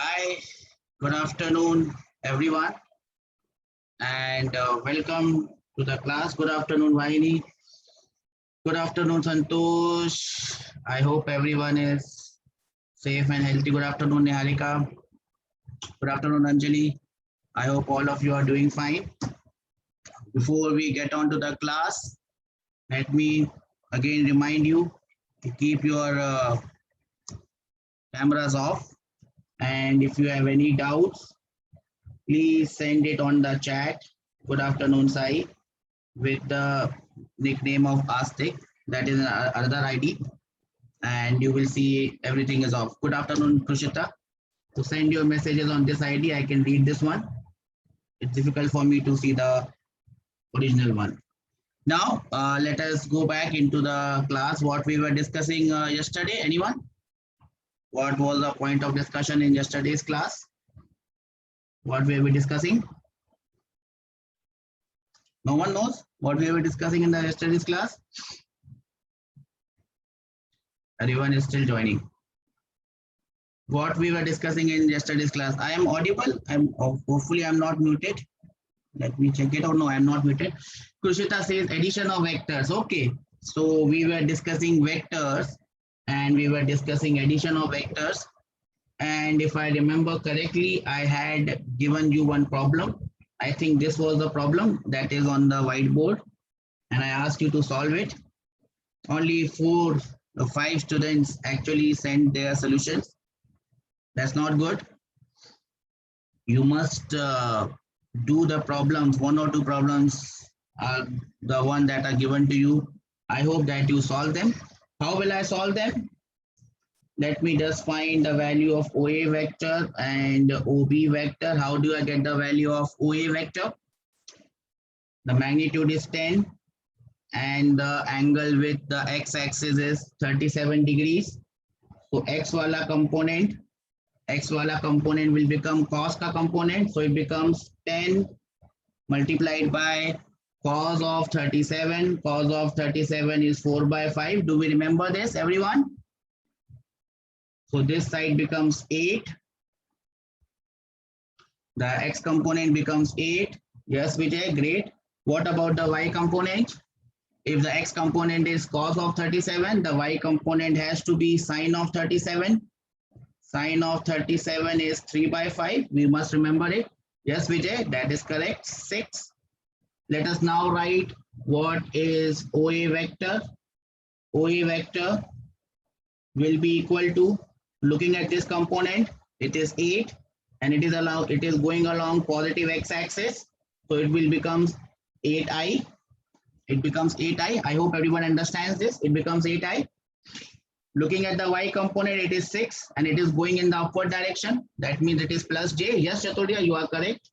Hi, good afternoon, everyone, and welcome to the class. Good afternoon, Vahini. Good afternoon, Santosh. I hope everyone is safe and healthy. Good afternoon, Niharika. Good afternoon, Anjali. I hope all of you are doing fine. Before we get on to the class, let me again remind you to keep your cameras off. And if you have any doubts, please send it on the chat. Good afternoon, Sai, with the nickname of Astik. That is another ID, and you will see everything is off. Good afternoon, Krushita. To send your messages on this ID, I can read this one. It's difficult for me to see the original one. Now, let us go back into the class. What we were discussing yesterday. Anyone? What was the point of discussion in yesterday's class? What we were discussing? No one knows what we were discussing in the yesterday's class. Everyone is still joining. What we were discussing in yesterday's class. I am audible. Hopefully I'm not muted. Let me check it. Oh no, I'm not muted. Krushita says addition of vectors. Okay. So we were discussing vectors and we were discussing addition of vectors. And if I remember correctly, I had given you one problem. I think this was the problem that is on the whiteboard. And I asked you to solve it. Only 4 or 5 students actually sent their solutions. That's not good. You must do the problems. 1 or 2 problems are the one that are given to you. I hope that you solve them. How will I solve them? Let me just find the value of OA vector and OB vector. How do I get the value of OA vector? The magnitude is 10 and the angle with the x-axis is 37 degrees. So x wala component will become cos ka component. So it becomes 10 multiplied by cos of 37. Cos of 37 is 4 by 5. Do we remember this, everyone? So this side becomes 8. The x component becomes 8. Yes, Vijay, great. What about the y component? If the x component is cos of 37, the y component has to be sine of 37. Sine of 37 is 3 by 5. We must remember it. Yes, Vijay, that is correct. 6. Let us now write what is OA vector. OA vector will be equal to, looking at this component, it is 8 and it is going along positive x-axis. So it will become 8i. It becomes 8i. I hope everyone understands this. It becomes 8i. Looking at the y component, it is 6 and it is going in the upward direction. That means it is plus j. Yes, Chaturya, you are correct.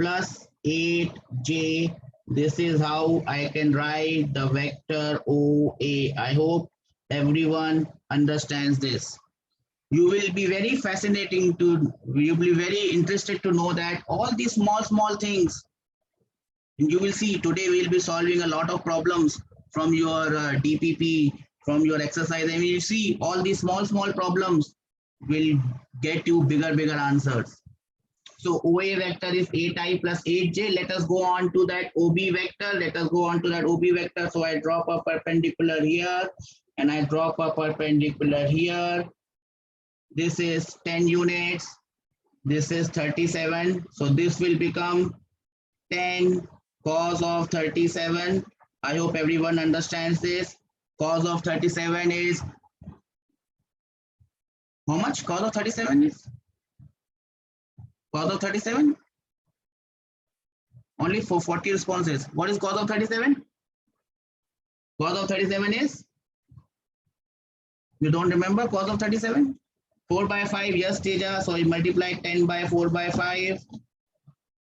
Plus 8j. This is how I can write the vector OA. I hope everyone understands this. You will be very you'll be very interested to know that all these small things, you will see today we'll be solving a lot of problems from your DPP, from your exercise. And you see all these small problems will get you bigger answers. So OA vector is 8i plus 8j. Let us go on to that OB vector. So I drop a perpendicular here and I drop a perpendicular here. This is 10 units. This is 37. So this will become 10 cos of 37. I hope everyone understands this. Cos of 37 is how much? Cos of 37 is? Cos of 37? Only for 40 responses. What is cos of 37? Cos of 37 is? You don't remember cos of 37? 4 by 5. Yes, Teja. So you multiply 10 by 4 by 5.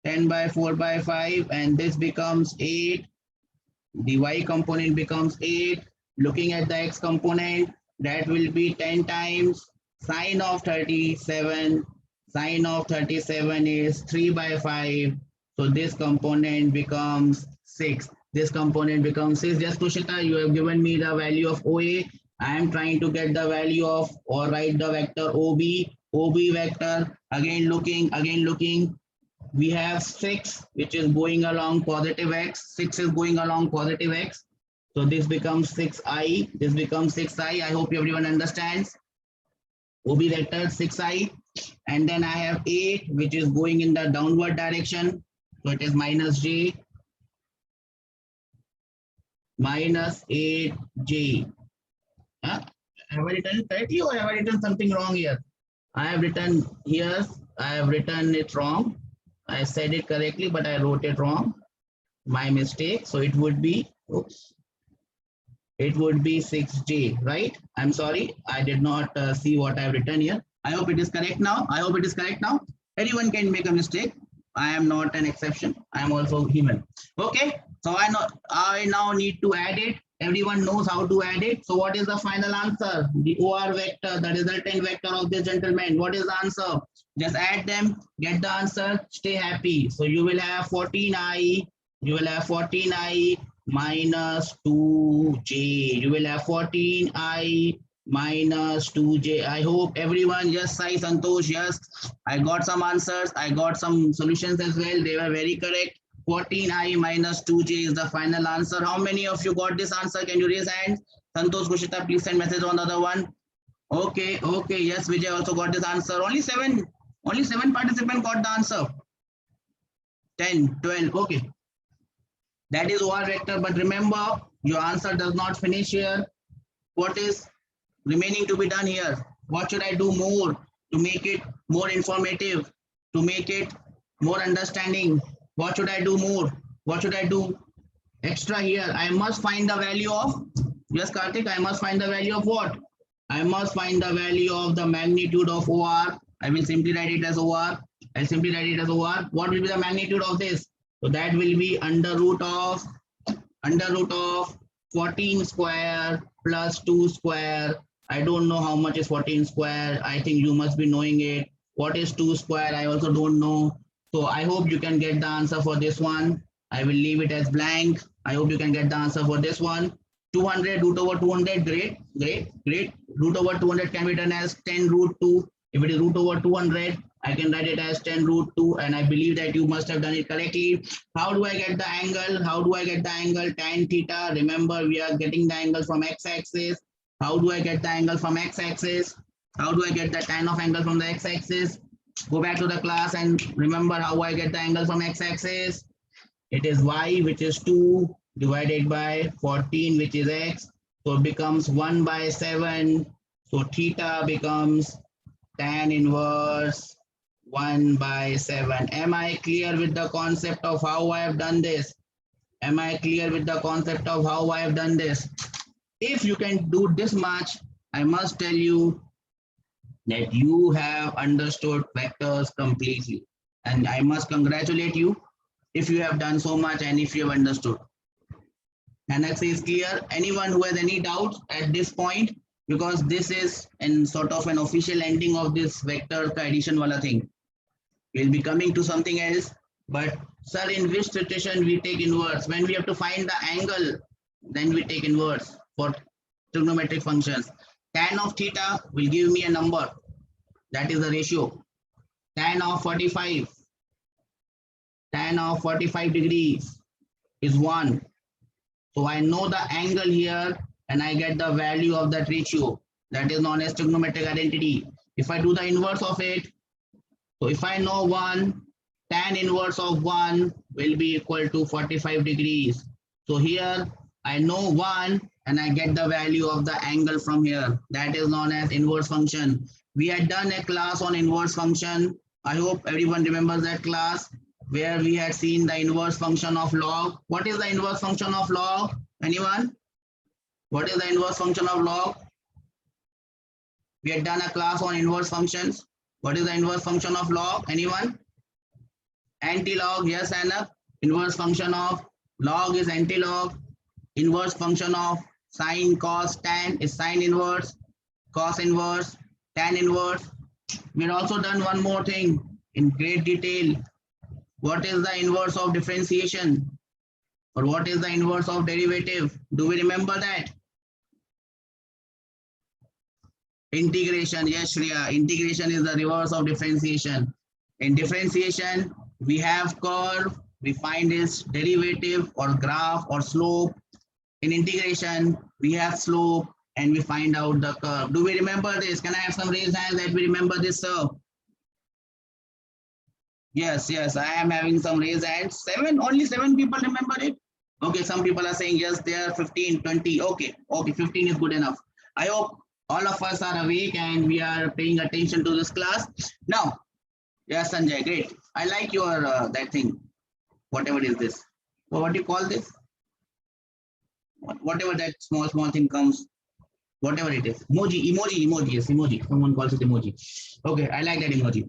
10 by 4 by 5. And this becomes 8. The y component becomes 8. Looking at the x component, that will be 10 times sine of 37. Sine of 37 is 3 by 5. So this component becomes 6. This component becomes 6. Just Kushita, you have given me the value of OA. I am trying to get the value of or write the vector OB. OB vector, again looking. We have 6, which is going along positive x. 6 is going along positive x. So this becomes 6i. This becomes 6i. I hope everyone understands. OB vector 6i. And then I have 8, which is going in the downward direction. So it is minus j. Minus 8j. Have I written it correctly or have I written something wrong here? I have written here, I have written it wrong. I said it correctly, but I wrote it wrong. My mistake. So it would be, oops, it would be 6j, right? I'm sorry, I did not see what I've written here. I hope it is correct now. I hope it is correct now. Anyone can make a mistake. I am not an exception. I am also human. Okay, so I now need to add it. Everyone knows how to add it. So what is the final answer? The OR vector, the resultant vector of this gentleman. What is the answer? Just add them, get the answer, stay happy. So you will have 14i, you will have 14i minus 2j. You will have 14i minus 2j. I hope everyone, yes, Sai Santosh, yes, I got some answers. I got some solutions as well. They were very correct. 14i minus 2j is the final answer. How many of you got this answer? Can you raise hands? Santosh, Kushita, please send message on the other one. Okay, okay, yes, Vijay also got this answer. Only seven participants got the answer. 10, 12, okay. That is OR vector, but remember, your answer does not finish here. What is remaining to be done here? What should I do more to make it more informative, to make it more understanding? What should I do more? What should I do extra here? I must find the value of, yes, Karthik, I must find the value of what? I must find the value of the magnitude of OR. I will simply write it as OR. I'll simply write it as OR. What will be the magnitude of this? So that will be under root of 14 square plus 2 square. I don't know how much is 14 square. I think you must be knowing it. What is 2 square? I also don't know. So I hope you can get the answer for this one. I will leave it as blank. I hope you can get the answer for this one. 200 root over 200, great. Root over 200 can be done as 10 root 2. If it is root over 200, I can write it as 10 root 2, and I believe that you must have done it correctly. How do I get the angle? How do I get the angle? Tan theta. Remember, we are getting the angle from x-axis. How do I get the angle from x-axis? How do I get the tan of angle from the x-axis? Go back to the class and remember how I get the angle from x-axis. It is y, which is 2, divided by 14, which is x. So it becomes 1 by 7. So theta becomes tan inverse 1 by 7. Am I clear with the concept of how I have done this? Am I clear with the concept of how I have done this? If you can do this much, I must tell you that you have understood vectors completely. And I must congratulate you if you have done so much and if you have understood. Annex is clear. Anyone who has any doubts at this point, because this is in sort of an official ending of this vector addition wala thing. We'll be coming to something else, but sir, in which situation we take inverse? When we have to find the angle, then we take inverse for trigonometric functions. Tan of theta will give me a number. That is the ratio. Tan of 45 degrees is 1. So I know the angle here and I get the value of that ratio. That is known as trigonometric identity. If I do the inverse of it, so if I know 1, tan inverse of 1 will be equal to 45 degrees. So here I know 1 and I get the value of the angle from here. That is known as inverse function. We had done a class on inverse function. I hope everyone remembers that class where we had seen the inverse function of log. What is the inverse function of log? Anyone? What is the inverse function of log? We had done a class on inverse functions. What is the inverse function of log? Anyone? Anti-log, yes, Anna. Inverse function of log is anti-log. Inverse function of sine, cos, tan is sine inverse, cos inverse, tan inverse. We had also done one more thing in great detail. What is the inverse of differentiation? Or what is the inverse of derivative? Do we remember that? Integration, yes, Shreya. Integration is the reverse of differentiation. In differentiation, we have curve, we find its derivative or graph or slope. In integration, we have slope and we find out the curve. Do we remember this? Can I have some raised hands that we remember this, sir? Yes, yes, I am having some raised hands. Only seven people remember it. Okay, some people are saying yes, they are 15, 20. Okay, okay, 15 is good enough. I hope all of us are awake and we are paying attention to this class. Now, yes, Sanjay, great. I like your that thing. Whatever is this? What do you call this? Whatever that small thing comes, whatever it is. Emoji, yes, emoji. Someone calls it emoji. Okay, I like that emoji.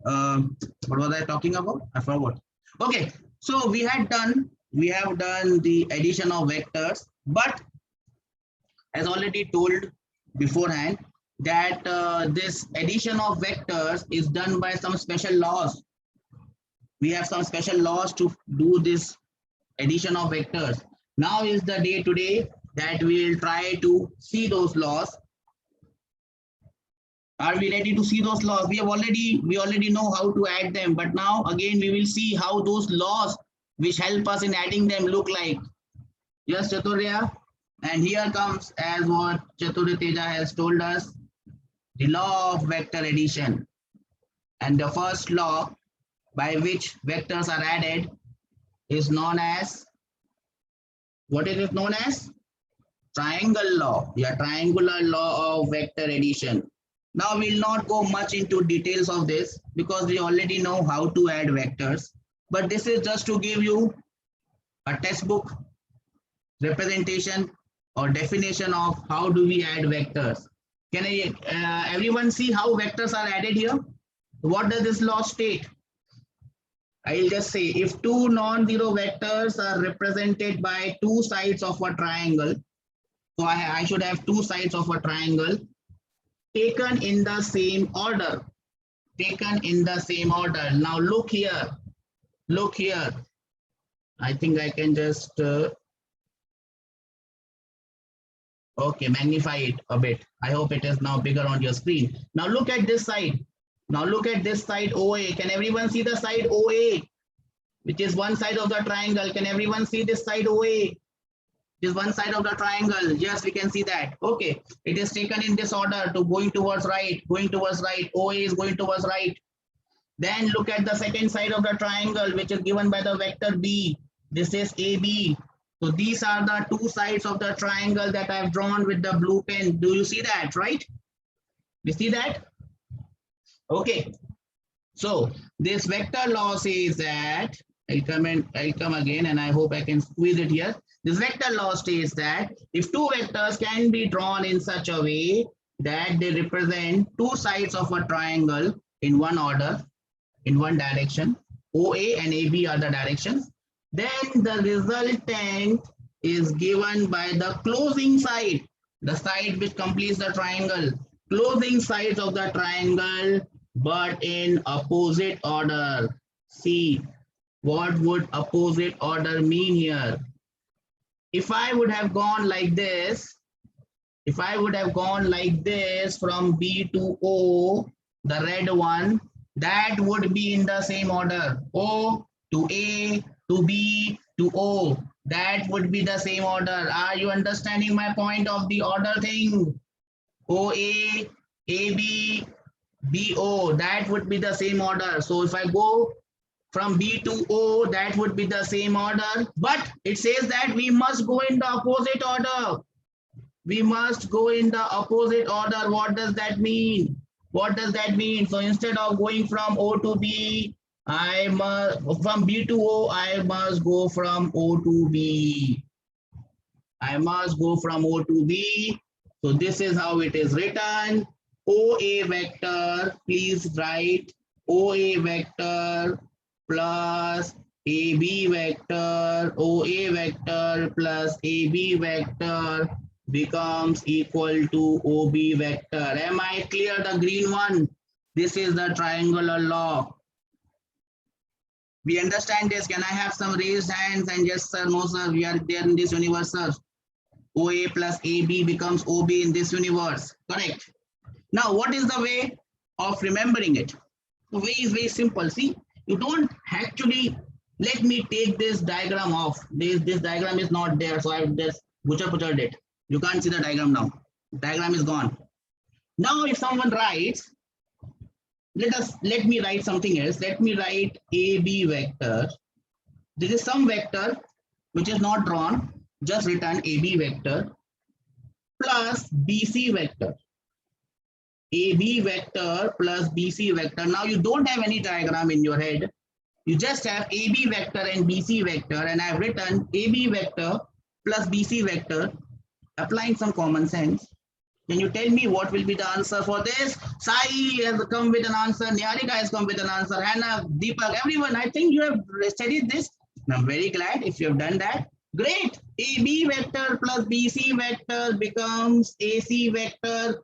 What was I talking about? I forgot. Okay, so we have done the addition of vectors, but as already told beforehand that this addition of vectors is done by some special laws. We have some special laws to do this addition of vectors. Now is the day today that we will try to see those laws. Are we ready to see those laws? We already know how to add them, but now again we will see how those laws which help us in adding them look like. Yes, Chaturya. And here comes, as what Chaturya Teja has told us, the law of vector addition. And the first law by which vectors are added is known as, what is it known as? Triangle law. Yeah, triangular law of vector addition. Now we'll not go much into details of this because we already know how to add vectors. But this is just to give you a textbook representation or definition of how do we add vectors. Can everyone see how vectors are added here? What does this law state? I'll just say if two non-zero vectors are represented by two sides of a triangle, so I should have two sides of a triangle taken in the same order. Taken in the same order. Now look here. Look here. I think I can just okay, magnify it a bit. I hope it is now bigger on your screen. Now look at this side. Now look at this side OA. Can everyone see the side OA? Which is one side of the triangle. Can everyone see this side OA? This one side of the triangle. Yes, we can see that. Okay, it is taken in this order to going towards right, OA is going towards right. Then look at the second side of the triangle, which is given by the vector B. This is AB. So these are the two sides of the triangle that I've drawn with the blue pen. Do you see that, right? You see that? Okay. So this vector law says that, I'll come again and I hope I can squeeze it here. This vector law states that if two vectors can be drawn in such a way that they represent two sides of a triangle in one order, in one direction, OA and AB are the directions, then the resultant is given by the closing side, the side which completes the triangle, closing sides of the triangle, but in opposite order. See, what would opposite order mean here? If I would have gone like this, from B to O, the red one, that would be in the same order. O to A to B to O, that would be the same order. Are you understanding my point of the order thing? OA, AB, BO, that would be the same order. So if I go from B to O, that would be the same order, but it says that we must go in the opposite order. We must go in the opposite order. What does that mean? What does that mean? So instead of going from O to B, from B to O, I must go from O to B. I must go from O to B. So this is how it is written. OA vector, please write OA vector plus AB vector, OA vector plus AB vector becomes equal to OB vector. Am I clear? The green one. This is the triangular law. We understand this. Can I have some raised hands? And yes, sir, no, sir, we are there in this universe, sir. OA plus AB becomes OB in this universe. Correct. Now, what is the way of remembering it? The way is very simple. See, you don't actually, let me take this diagram off. This diagram is not there, so I've just butchered it. You can't see the diagram now. Diagram is gone. Now, if someone writes, let me write something else. Let me write AB vector. This is some vector which is not drawn, just written AB vector plus BC vector. AB vector plus BC vector. Now you don't have any diagram in your head. You just have AB vector and BC vector, and I've written AB vector plus BC vector, applying some common sense. Can you tell me what will be the answer for this? Sai has come with an answer. Niharika has come with an answer. Hannah, Deepak, everyone, I think you have studied this. I'm very glad if you have done that. Great. AB vector plus BC vector becomes AC vector.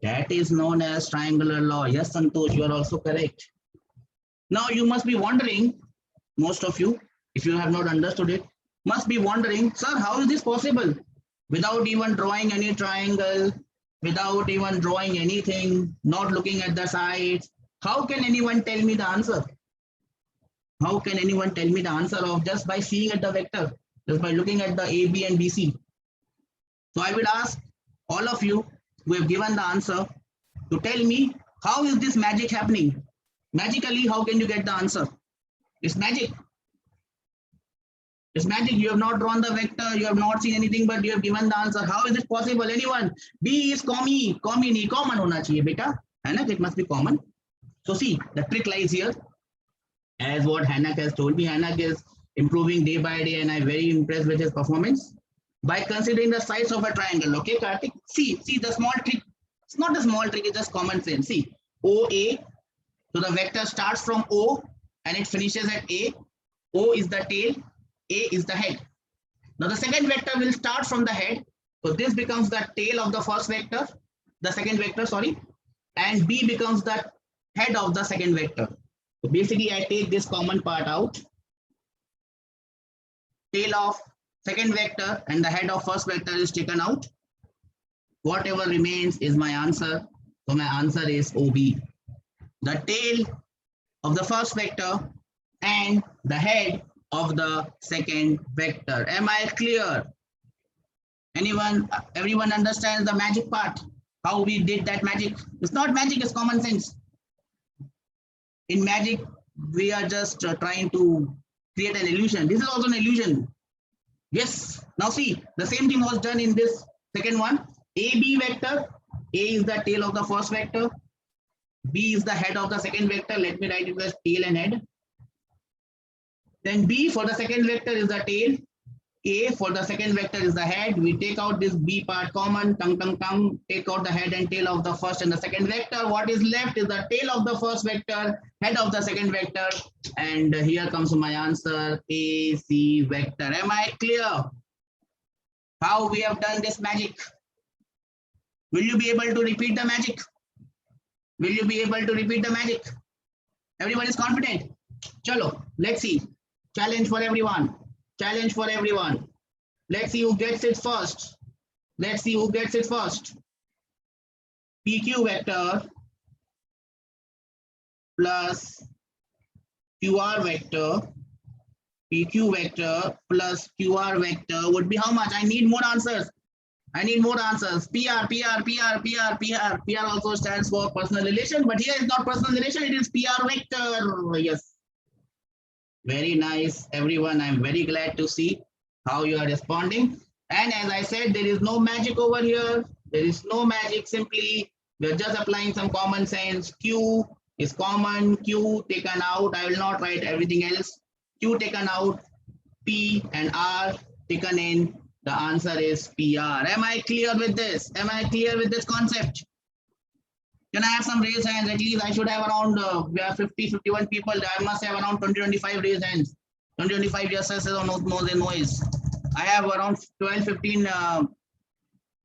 That is known as triangular law. Yes, Santosh, you are also correct. Now you must be wondering, most of you, if you have not understood it, must be wondering, sir, how is this possible? Without even drawing any triangle, without even drawing anything, not looking at the sides, how can anyone tell me the answer? How can anyone tell me the answer of just by seeing at the vector, just by looking at the A, B and BC? So I will ask all of you who have given the answer to tell me, how is this magic happening? Magically, how can you get the answer? It's magic. It's magic. You have not drawn the vector, you have not seen anything, but you have given the answer. How is it possible? Anyone? B is common hona chahiye beta. Hanak, it must be common. So see, the trick lies here. As what Hanak has told me, Hanak is improving day by day, and I'm very impressed with his performance. By considering the sides of a triangle, okay, Kartik? See the small trick. It's not a small trick, it's just common sense. See, OA. So the vector starts from O and it finishes at A. O is the tail, A is the head. Now the second vector will start from the head. So this becomes the tail of the first vector, the second vector, sorry, and B becomes the head of the second vector. So basically I take this common part out. Tail of second vector and the head of first vector is taken out. Whatever remains is my answer. So my answer is OB. The tail of the first vector and the head of the second vector. Am I clear? Everyone understands the magic part? How we did that magic? It's not magic, it's common sense. In magic, we are just trying to create an illusion. This is also an illusion. Yes. Now see, the same thing was done in this second one. AB vector. A is the tail of the first vector. B is the head of the second vector. Let me write it as tail and head. Then B for the second vector is the tail. A for the second vector is the head. We take out this B part common, take out the head and tail of the first and the second vector. What is left is the tail of the first vector, head of the second vector. And here comes my answer, AC vector. Am I clear? How we have done this magic? Will you be able to repeat the magic? Will you be able to repeat the magic? Everyone is confident? Chalo, let's see. Challenge for everyone. Challenge for everyone. Let's see who gets it first. Let's see who gets it first. PQ vector plus QR vector. PQ vector plus QR vector would be how much? I need more answers. I need more answers. PR also stands for personal relation, but here it's not personal relation, it is PR vector. Yes. Very nice, everyone. I'm very glad to see how you are responding. And as I said, there is no magic over here. There is no magic. Simply, we're just applying some common sense. Q is common. Q taken out. I will not write everything else. Q taken out. P and R taken in. The answer is PR. Am I clear with this? Am I clear with this concept? Can I have some raised hands? At least I should have around, we have 50, 51 people. I must have around 20, 25 raised hands. 20, 25 yeses or no noise. I have around 12, 15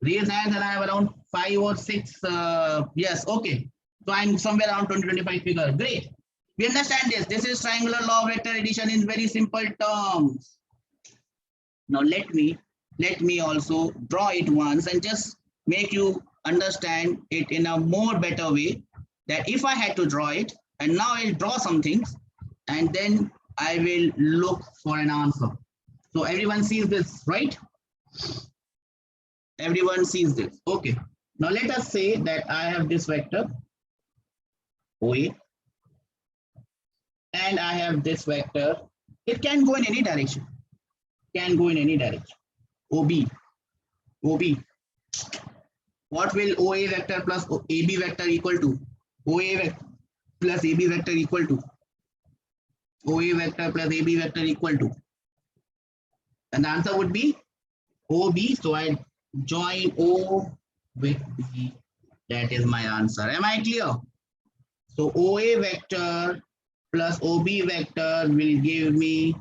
raised hands, and I have around 5 or 6. Yes, okay. So I'm somewhere around 20, 25 figure. Great. We understand this. This is triangular law of vector addition in very simple terms. Now let me also draw it once and just make you understand it in a more better way, that if I had to draw it, and now I'll draw some things, and then I will look for an answer. So everyone sees this, right? Everyone sees this. Okay. Now let us say that I have this vector OA, and I have this vector. It can go in any direction. Can go in any direction. OB. OB. What will OA vector plus AB vector equal to? OA vector plus AB vector equal to? OA vector plus AB vector equal to? And the answer would be OB. So I join O with B. That is my answer. Am I clear? So OA vector plus OB vector will give me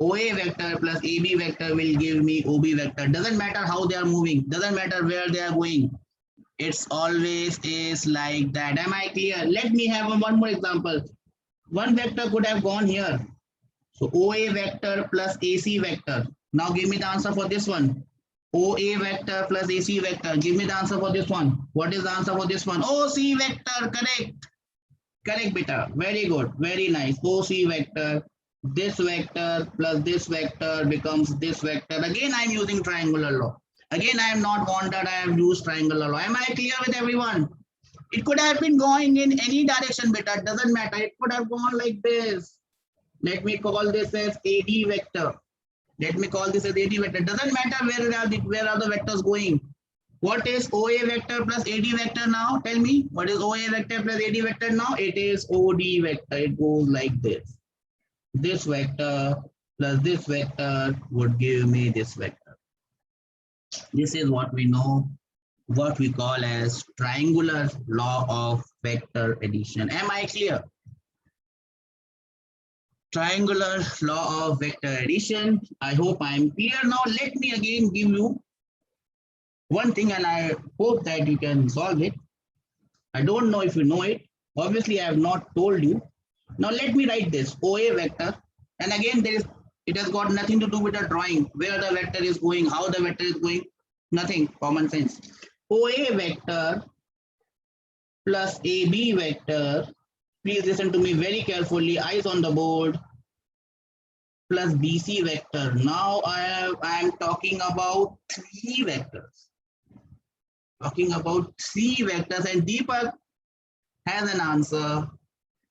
OA vector plus AB vector will give me OB vector. Doesn't matter how they are moving. Doesn't matter where they are going. It's always is like that. Am I clear? Let me have one more example. One vector could have gone here. So OA vector plus AC vector. Now give me the answer for this one. OA vector plus AC vector. Give me the answer for this one. What is the answer for this one? OC vector. Correct. Correct, beta. Very good. Very nice. OC vector. This vector plus this vector becomes this vector. Again, I'm using triangular law. Again, I am not wanted. I have used triangular law. Am I clear with everyone? It could have been going in any direction, beta. It doesn't matter. It could have gone like this. Let me call this as AD vector. Let me call this as AD vector. Doesn't matter where are the vectors going. What is OA vector plus AD vector now? Tell me. What is OA vector plus AD vector now? It is OD vector. It goes like this. This vector plus this vector would give me this vector. This is what we know, what we call as triangular law of vector addition. Am I clear? Triangular law of vector addition. I hope I'm clear. Now let me again give you one thing, and I hope that you can solve it. I don't know if you know it. Obviously, I have not told you. Now let me write this OA vector. And again, it has got nothing to do with the drawing, where the vector is going, how the vector is going, nothing, common sense. OA vector plus AB vector, please listen to me very carefully, eyes on the board, plus BC vector. Now I am talking about three vectors. Talking about three vectors, and Deepak has an answer.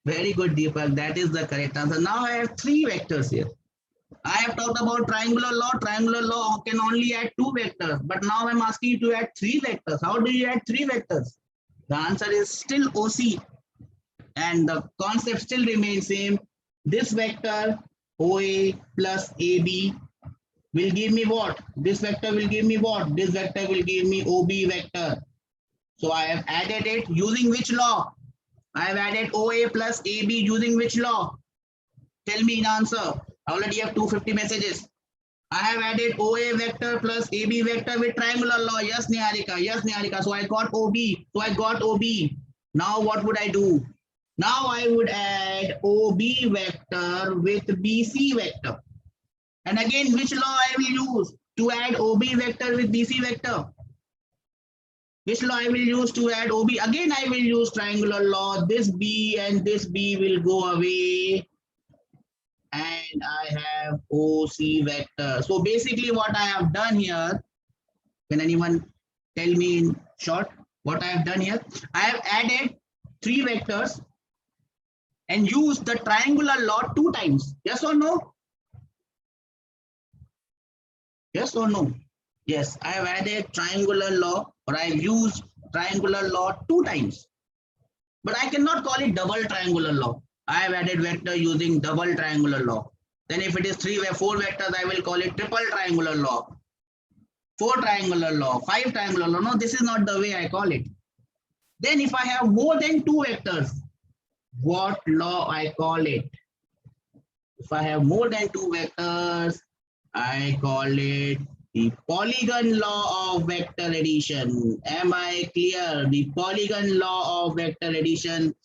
Very good, Deepak. That is the correct answer. Now I have three vectors here. I have talked about triangular law. Triangular law can only add two vectors, but now I'm asking you to add three vectors. How do you add three vectors? The answer is still OC, and the concept still remains same. This vector OA plus AB will give me what? This vector will give me what? This vector will give me OB vector. So I have added it using which law? I have added OA plus AB using which law? Tell me in answer. I already have 250 messages. I have added OA vector plus AB vector with triangular law. Yes, Niharika. Yes, Niharika. So I got OB. So I got OB. Now what would I do? Now I would add OB vector with BC vector. And again, which law I will use to add OB vector with BC vector? Which law I will use to add OB? Again, I will use triangular law. This B and this B will go away. And I have OC vector. So basically what I have done here, can anyone tell me in short what I have done here? I have added three vectors and used the triangular law 2 times. Yes or no? Yes or no? Yes, I have added triangular law, or I have used triangular law 2 times. But I cannot call it double triangular law. I have added vector using double triangular law. Then if it is 3 or 4 vectors, I will call it triple triangular law, 4 triangular law, 5 triangular law. No, this is not the way I call it. Then if I have more than 2 vectors, what law I call it? If I have more than 2 vectors, I call it the polygon law of vector addition. Am I clear? The polygon law of vector addition.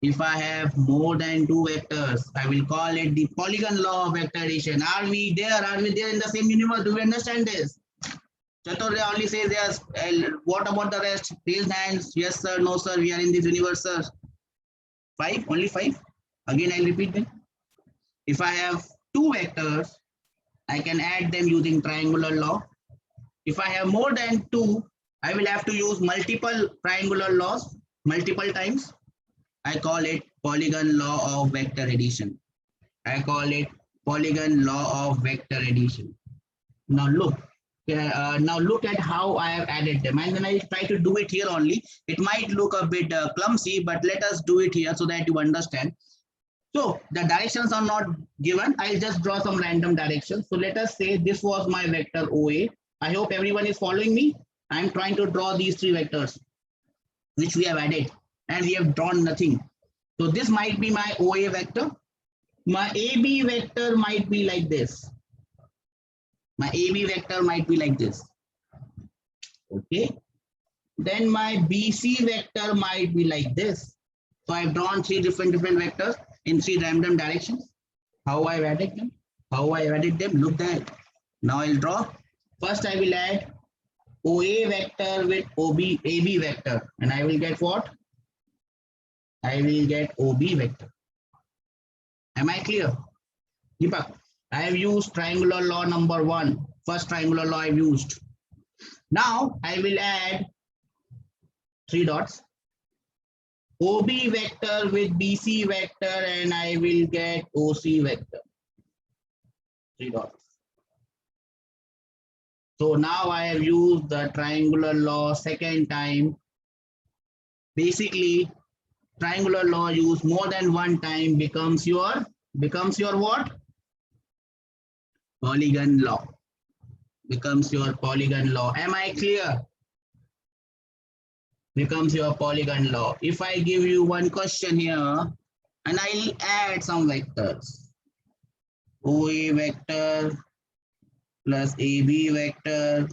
If I have more than 2 vectors, I will call it the polygon law of vector addition. Are we there? Are we there in the same universe? Do we understand this? Chaturya only says yes. What about the rest? Raise hands. Yes, sir. No, sir. We are in this universe, sir. 5, only 5. Again, I'll repeat them. If I have two vectors, I can add them using triangular law. If I have more than two, I will have to use multiple triangular laws multiple times. I call it polygon law of vector addition. I call it polygon law of vector addition. Now look, now look at how I have added them, and then I'll try to do it here only. It might look a bit clumsy, but let us do it here so that you understand. So the directions are not given. I'll just draw some random directions. So let us say this was my vector OA. I hope everyone is following me. I'm trying to draw these three vectors, which we have added, and we have drawn nothing. So this might be my OA vector. My AB vector might be like this. My AB vector might be like this. Okay. Then my BC vector might be like this. So I've drawn three different vectors in three random directions. How I've added them? Look there. Now I'll draw. First I will add OA vector with AB vector, and I will get what? I will get OB vector. Am I clear? Deepak, I have used triangular law number 1. First triangular law I've used. Now I will add 3 dots. OB vector with BC vector, and I will get OC vector. 3 dots. So now I have used the triangular law second time. Basically, triangular law used more than one time becomes your what? Polygon law. Becomes your polygon law. Am I clear? Becomes your polygon law. If I give you one question here, and I'll add some vectors. OA vector plus AB vector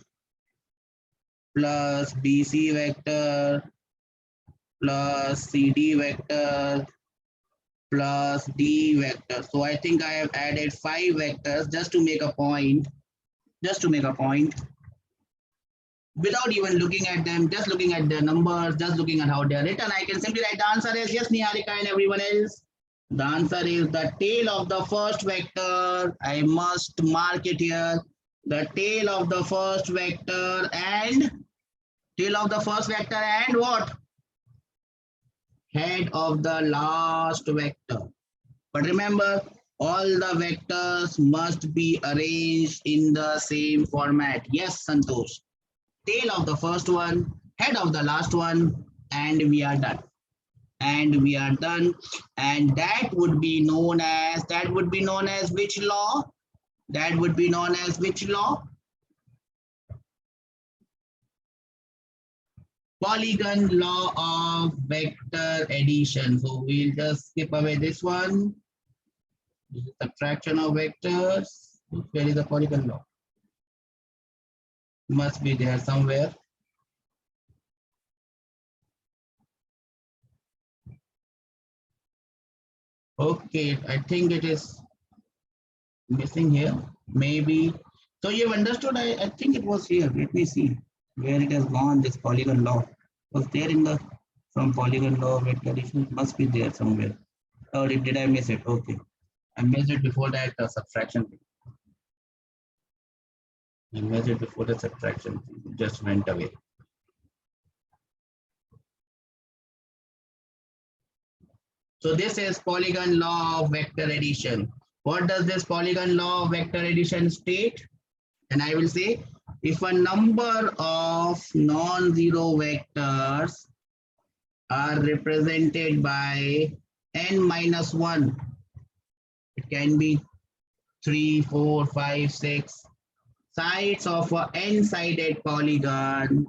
plus BC vector plus CD vector plus D vector. So I think I have added 5 vectors just to make a point. Without even looking at them, just looking at the numbers, just looking at how they are written, I can simply write the answer as yes, Niharika and everyone else. The answer is the tail of the first vector. I must mark it here. The tail of the first vector and what? Head of the last vector. But remember, all the vectors must be arranged in the same format. Yes, Santosh. Tail of the first one, head of the last one, and we are done. And that would be known as which law? That would be known as which law? Polygon law of vector addition. So we'll just skip away this one. This is subtraction of vectors. Where is the polygon law? Must be there somewhere. Okay, I think it is missing here. Maybe. So you've understood. I think it was here. Let me see where it has gone. This polygon law was there in the from polygon law vector addition. Must be there somewhere. Or did I miss it? Okay, I missed it before that subtraction thing. I missed it before the subtraction thing. It just went away. So this is polygon law of vector addition. What does this polygon law of vector addition state? And I will say, if a number of non-zero vectors are represented by n minus 1, it can be 3, 4, 5, 6 sides of an n-sided polygon,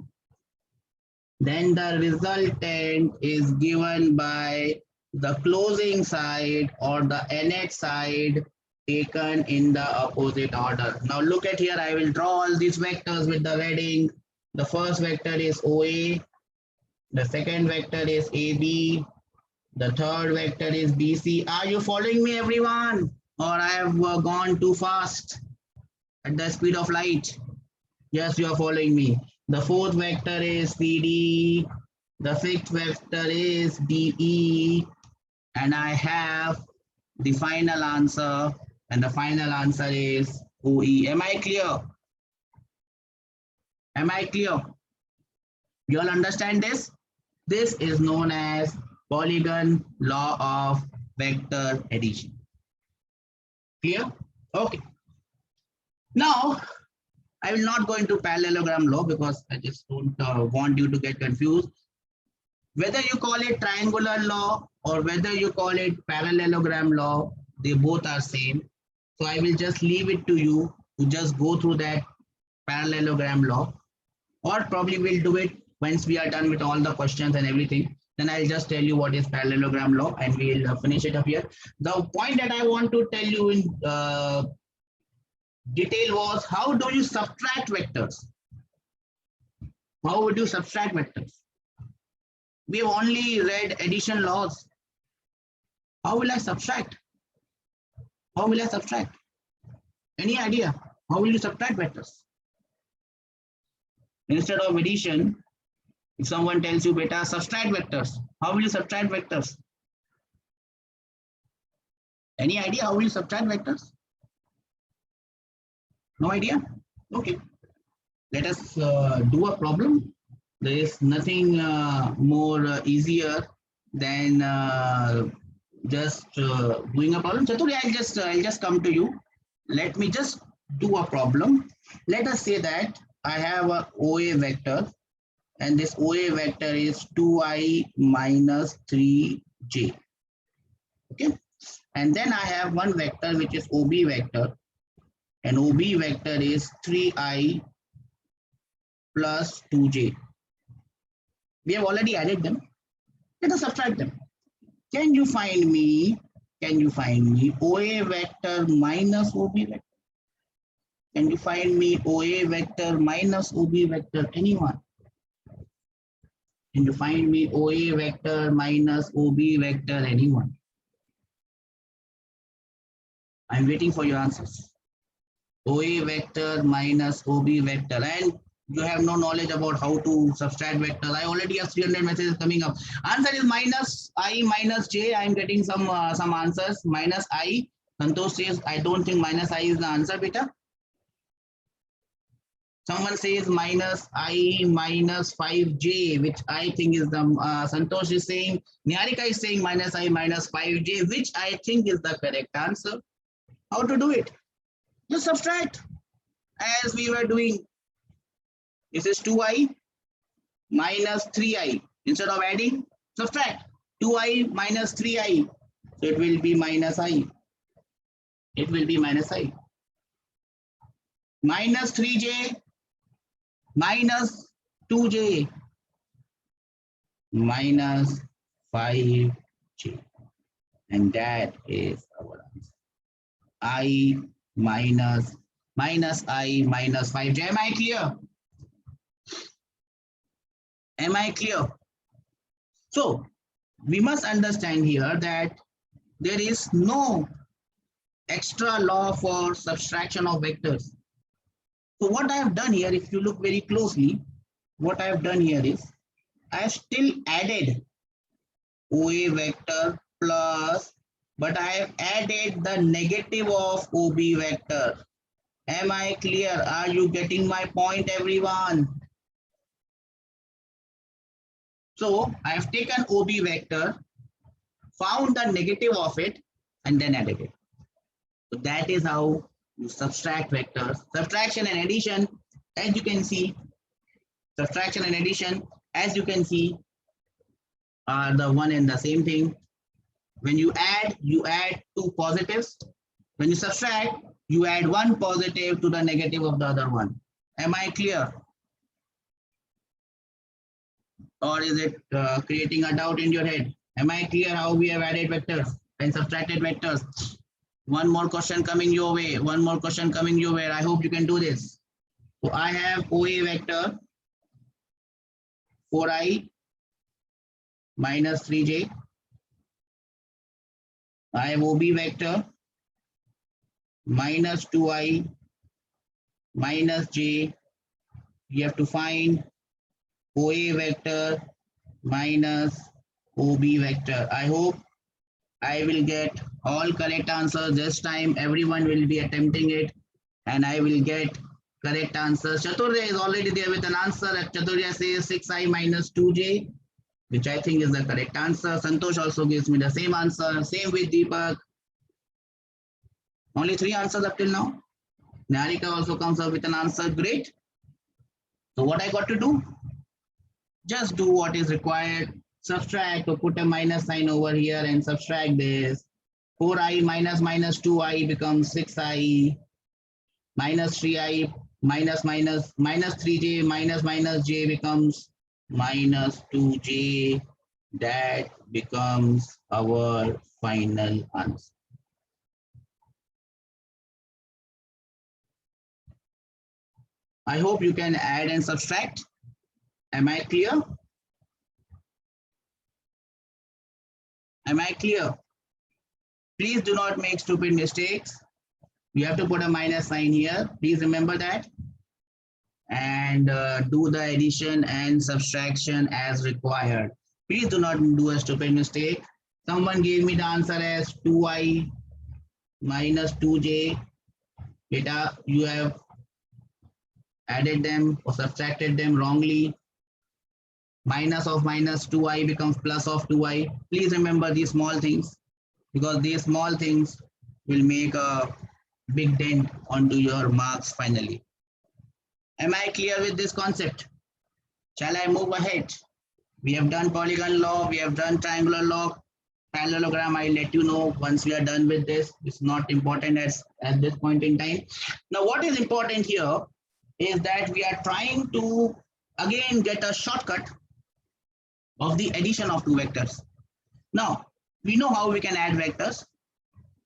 then the resultant is given by the closing side or the nth side taken in the opposite order. Now look at here, I will draw all these vectors with the red ink. The first vector is OA, the second vector is AB, the third vector is BC. Are you following me, everyone? Or I have gone too fast at the speed of light? Yes, you are following me. The fourth vector is CD. The fifth vector is DE. And I have the final answer. And the final answer is OE. Am I clear? Am I clear? You all understand this? This is known as Polygon law of vector addition. Clear? Okay. Now, I will not go into parallelogram law because I just don't want you to get confused. Whether you call it triangular law or whether you call it parallelogram law, they both are same. So I will just leave it to you to just go through that parallelogram law, or probably we'll do it once we are done with all the questions and everything. Then I'll just tell you what is parallelogram law and we'll finish it up here. The point that I want to tell you in detail was, how do you subtract vectors? How would you subtract vectors? We have only read addition laws. How will I subtract? How will I subtract? Any idea? How will you subtract vectors? Instead of addition, if someone tells you, beta, subtract vectors, how will you subtract vectors? Any idea how will you subtract vectors? No idea? Okay. Let us do a problem. There is nothing more easier than just doing a problem. Chaturi, I'll just come to you. Let me just do a problem. Let us say that I have a OA vector, and this OA vector is 2i minus 3j. Okay, and then I have one vector which is OB vector, and OB vector is 3i plus 2j. We have already added them. Let us subtract them. Can you find me OA vector minus OB vector? Can you find me OA vector minus OB vector? Anyone? Can you find me OA vector minus OB vector? Anyone? I'm waiting for your answers. OA vector minus OB vector. And you have no knowledge about how to subtract vectors. I already have 300 messages coming up. Answer is minus I minus j. I'm getting some answers. Minus I. Santosh says, I don't think minus I is the answer, beta. Someone says minus I minus 5j, which I think is the, Santosh is saying, Niharika is saying minus I minus 5j, which I think is the correct answer. How to do it? Just subtract as we were doing. This is 2i minus 3i. Instead of adding, subtract. 2i minus 3i. So it will be minus I. It will be minus I. Minus 3j minus 2j minus 5j. And that is our answer. I minus I minus 5j. Am I clear? Am I clear? So we must understand here that there is no extra law for subtraction of vectors. So what I have done here, if you look very closely, what I have done here is I have still added OA vector plus, but I have added the negative of OB vector. Am I clear? Are you getting my point, everyone? So I have taken OB vector, found the negative of it, and then added it. So that is how you subtract vectors. Subtraction and addition, as you can see, subtraction and addition, as you can see, are the one and the same thing. When you add two positives. When you subtract, you add one positive to the negative of the other one. Am I clear? Or is it creating a doubt in your head? Am I clear how we have added vectors and subtracted vectors? One more question coming your way. One more question coming your way. I hope you can do this. So I have OA vector 4i minus 3j. I have OB vector minus 2i minus j we have to find OA vector minus OB vector. I hope I will get all correct answers this time. Everyone will be attempting it and I will get correct answers. Chaturya is already there with an answer. Chaturya says 6i minus 2j, which I think is the correct answer. Santosh also gives me the same answer. Same with Deepak. Only 3 answers up till now. Narika also comes up with an answer. Great. So what I got to do? Just do what is required. Subtract or put a minus sign over here and subtract this. 4i minus minus 2i becomes 6i. Minus 3i minus 3j minus j becomes minus 2j. That becomes our final answer. I hope you can add and subtract. Am I clear? Am I clear? Please do not make stupid mistakes. You have to put a minus sign here. Please remember that. And do the addition and subtraction as required. Please do not do a stupid mistake. Someone gave me the answer as 2i minus 2j. Beta, you have added them or subtracted them wrongly. Minus of minus 2i becomes plus of 2i. Please remember these small things because these small things will make a big dent onto your marks finally. Am I clear with this concept? Shall I move ahead? We have done polygon law, we have done triangular law, parallelogram. I'll let you know once we are done with this. It's not important at this point in time. Now, what is important here is that we are trying to again get a shortcut of the addition of two vectors. Now, we know how we can add vectors.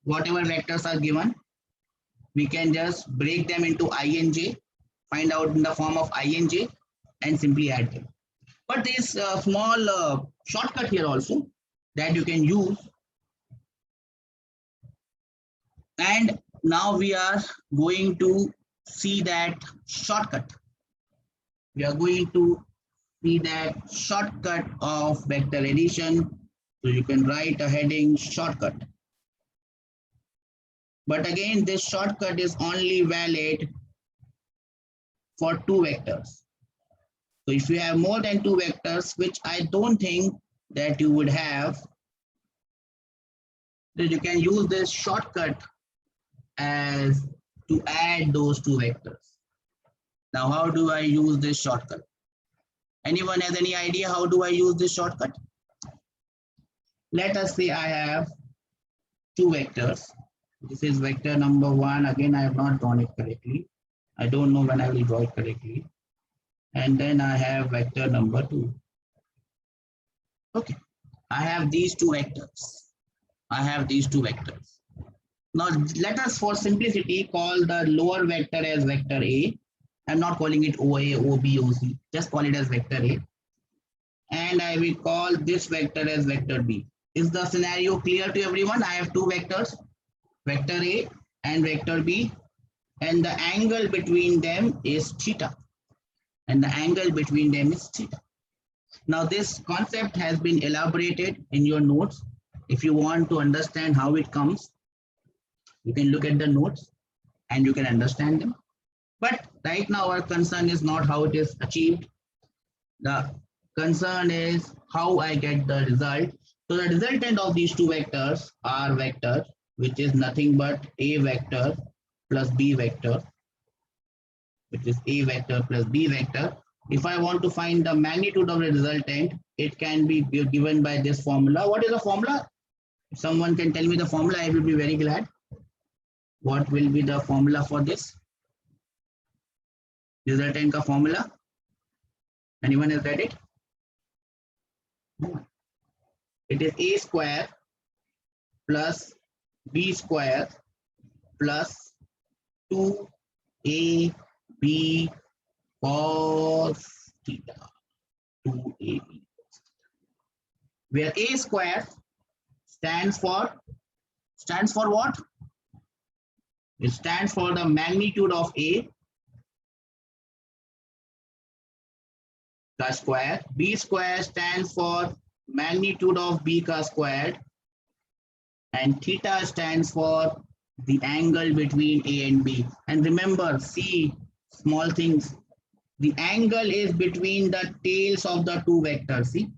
Whatever vectors are given, we can just break them into I and j, find out in the form of I and j, and simply add them. But there is a small shortcut here also that you can use. And now we are going to see that shortcut. We are going to see that shortcut of vector addition. So you can write a heading shortcut. But again, this shortcut is only valid for two vectors. So if you have more than two vectors, which I don't think that you would have, then you can use this shortcut as to add those two vectors. Now, how do I use this shortcut? Anyone has any idea how do I use this shortcut? Let us say I have two vectors. This is vector number 1. Again, I have not drawn it correctly. I don't know when I will draw it correctly. And then I have vector number 2. Okay, I have these two vectors. I have these two vectors. Now, let us for simplicity call the lower vector as vector A. I'm not calling it OA, OB, OC. Just call it as vector A. And I will call this vector as vector B. Is the scenario clear to everyone? I have two vectors, vector A and vector B. And the angle between them is theta. And the angle between them is theta. Now, this concept has been elaborated in your notes. If you want to understand how it comes, you can look at the notes and you can understand them. But right now, our concern is not how it is achieved. The concern is how I get the result. So the resultant of these two vectors are vector, which is nothing but A vector plus B vector, which is A vector plus B vector. If I want to find the magnitude of the resultant, it can be given by this formula. What is the formula? If someone can tell me the formula, I will be very glad. What will be the formula for this? Resultant ka formula? Anyone has read it? It is A square plus B square plus 2AB cos theta. 2AB cos theta. Where A square stands for what? It stands for the magnitude of A ka square. B square stands for magnitude of B ka squared, and theta stands for the angle between A and B. And remember, see small things. The angle is between the tails of the two vectors. See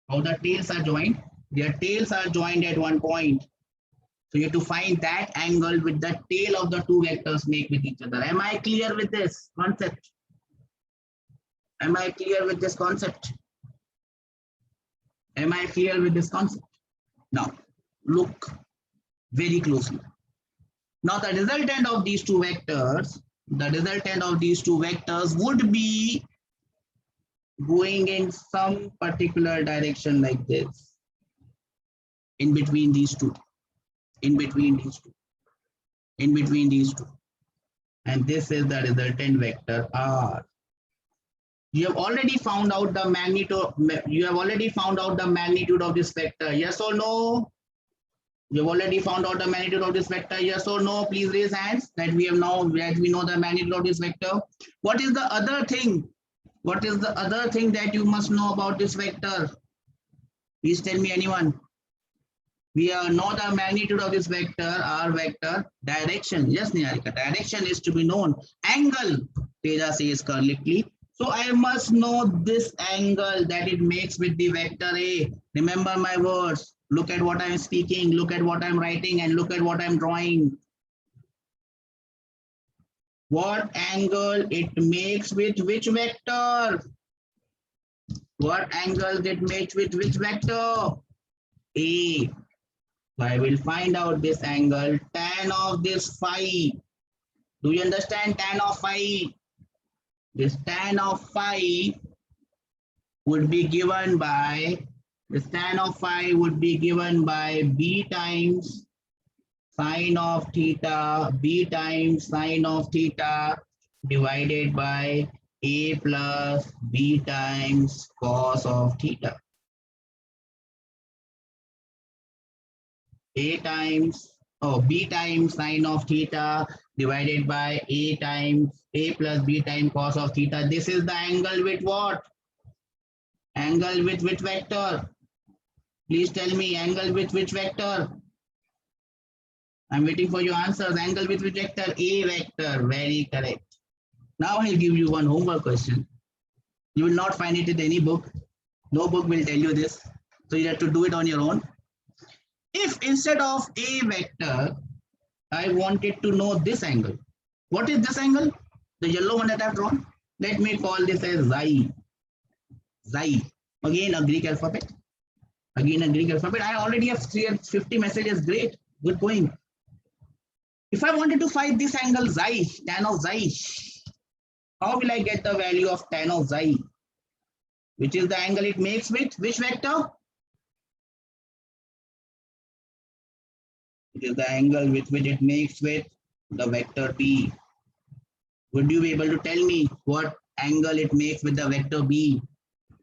how the tails are joined? Their tails are joined at one point. So you have to find that angle with the tail of the two vectors make with each other. Am I clear with this concept? Am I clear with this concept? Am I clear with this concept? Now, look very closely. Now, the resultant of these two vectors, would be going in some particular direction like this, in between these two, and this is the resultant vector R. You have already found out the magnitude. You have already found out the magnitude of this vector. Yes or no? You have already found out the magnitude of this vector. Yes or no? Please raise hands that we know the magnitude of this vector. What is the other thing? What is the other thing that you must know about this vector? Please tell me, anyone. We know the magnitude of this vector, R vector. Direction. Yes, Niharika. Direction is to be known. Angle, Teja says correctly. So I must know this angle that it makes with the vector A. Remember my words. Look at what I'm speaking. Look at what I'm writing, and look at what I'm drawing. What angle it makes with which vector? What angle it makes with which vector? A. So I will find out this angle, tan of this phi. Do you understand tan of phi? This tan of phi would be given by, B times sine of theta, divided by A plus B times cos of theta. B times sine of theta divided by A plus B times cos of theta. This is the angle with what? Angle with which vector? Please tell me, angle with which vector? I'm waiting for your answers. Angle with which vector? A vector. Very correct. Now I'll give you one homework question. You will not find it in any book. No book will tell you this. So you have to do it on your own. If instead of A vector, I wanted to know this angle. What is this angle? The yellow one that I've drawn. Let me call this as xi. Again, a Greek alphabet. I already have 350 messages. Great. Good going. If I wanted to find this angle xi, tan of xi, how will I get the value of tan of xi? Which is the angle it makes with which vector? It is the angle with which it makes with the vector B. Would you be able to tell me what angle it makes with the vector B?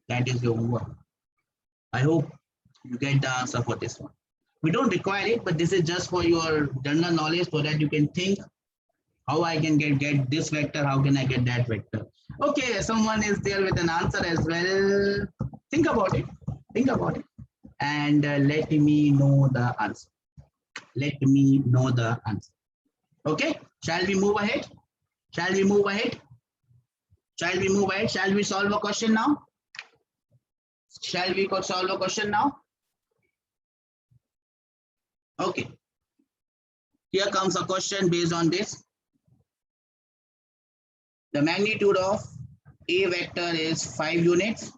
That is your homework. I hope you get the answer for this one. We don't require it, but this is just for your general knowledge so that you can think how I can get this vector, how can I get that vector. Okay, someone is there with an answer as well. Think about it. And let me know the answer. Okay, shall we move ahead? Shall we solve a question now? Okay, here comes a question based on this. The magnitude of A vector is 5 units.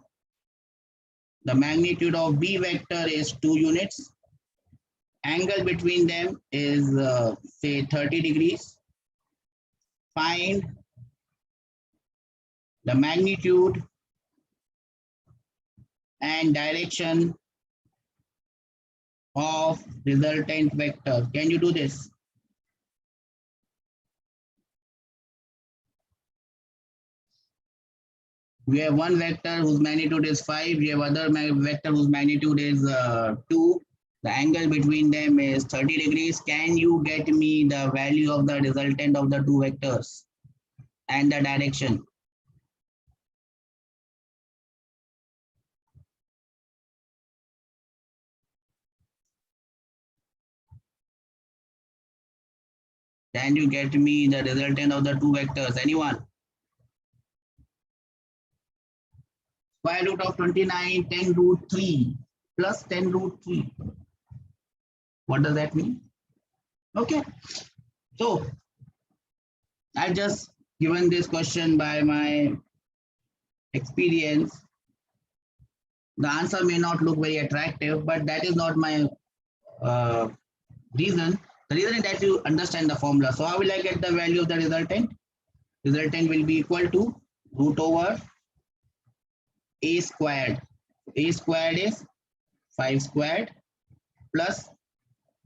The magnitude of B vector is 2 units. Angle between them is say 30 degrees. Find the magnitude and direction of resultant vector. Can you do this? We have one vector whose magnitude is 5. We have other vector whose magnitude is 2. The angle between them is 30 degrees. Can you get me the value of the resultant of the two vectors and the direction? Can you get me the resultant of the two vectors? Anyone? Square root of 29, 10 root 3 plus 10 root 3. What does that mean? Okay. So I just given this question by my experience. The answer may not look very attractive, but that is not my uh, reason. The reason is that you understand the formula. So how will I get the value of the resultant? Resultant will be equal to root over a squared. A squared is 5 squared plus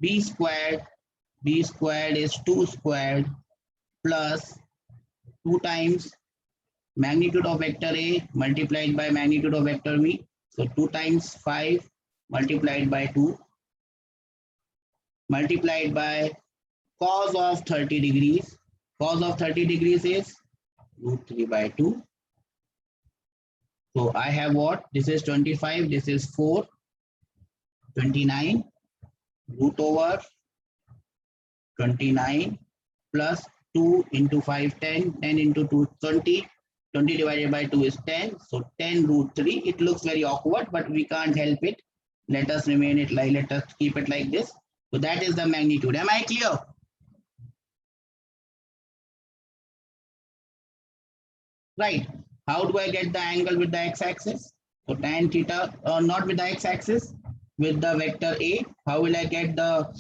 b squared. B squared is 2 squared plus 2 times magnitude of vector A multiplied by magnitude of vector B. So 2 times 5 multiplied by 2 multiplied by cos of 30 degrees. Cos of 30 degrees is root 3 by 2. So I have what? This is 25, this is 4, 29 root over 29 plus 2 into 5, 10, 10 into 2, 20. 20 divided by 2 is 10. So 10 root 3. It looks very awkward, but we can't help it. Let us remain it like, let us keep it like this. So that is the magnitude. Am I clear? Right. How do I get the angle with the x-axis? So tan theta, not with the x-axis, with the vector A. How will I get the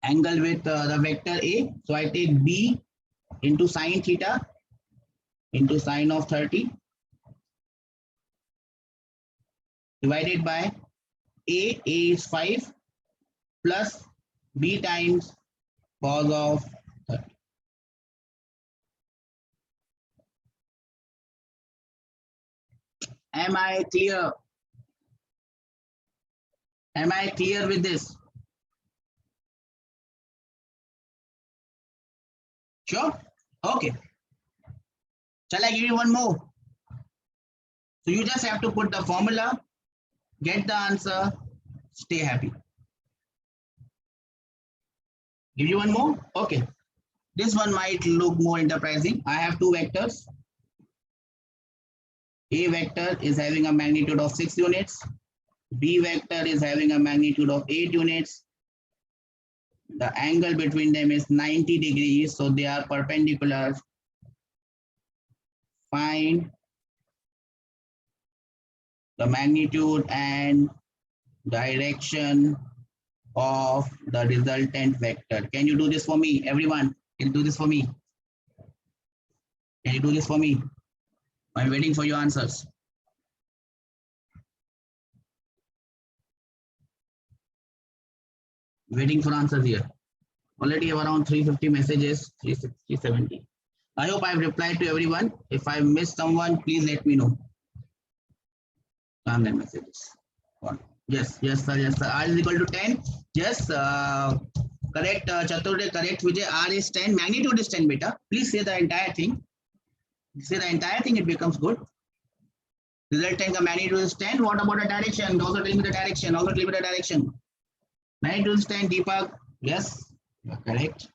angle with the vector A? So I take B into sine theta into sine of 30 divided by A is 5 plus B times cos of 30. Am I clear? Am I clear with this? Sure? Okay. Shall I give you one more? So you just have to put the formula, get the answer, stay happy. Give you one more? Okay. This one might look more enterprising. I have two vectors. A vector is having a magnitude of 6 units. B vector is having a magnitude of 8 units. The angle between them is 90 degrees, so they are perpendicular. Find the magnitude and direction of the resultant vector. Can you do this for me? Everyone, can you do this for me? Can you do this for me? I'm waiting for your answers. Waiting for answers here. Already have around 350 messages, 360, 70. I hope I've replied to everyone. If I missed someone, please let me know. Messages. Yes, yes, sir, yes, sir. R is equal to 10. Yes, correct, Chaturday, correct, Vijay. R is 10. Magnitude is 10, beta. Please say the entire thing. Say the entire thing, it becomes good. Resultant the magnitude is 10. What about the direction? Also tell me the direction. Also tell me the direction. Magnitude is 10, Deepak. Yes, you are correct.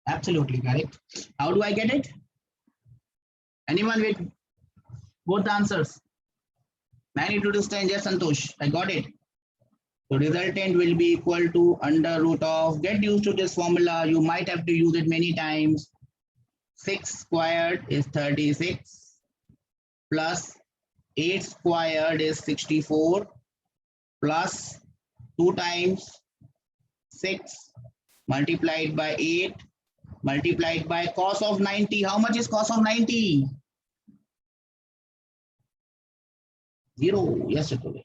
Absolutely correct. How do I get it? Anyone with both answers? Magnitude is 10, yes, Santosh. I got it. So resultant will be equal to under root of, get used to this formula. You might have to use it many times. 6 squared is 36 plus 8 squared is 64 plus 2 times 6 multiplied by 8 multiplied by cos of 90. How much is cos of 90? 0. Yes, it will be.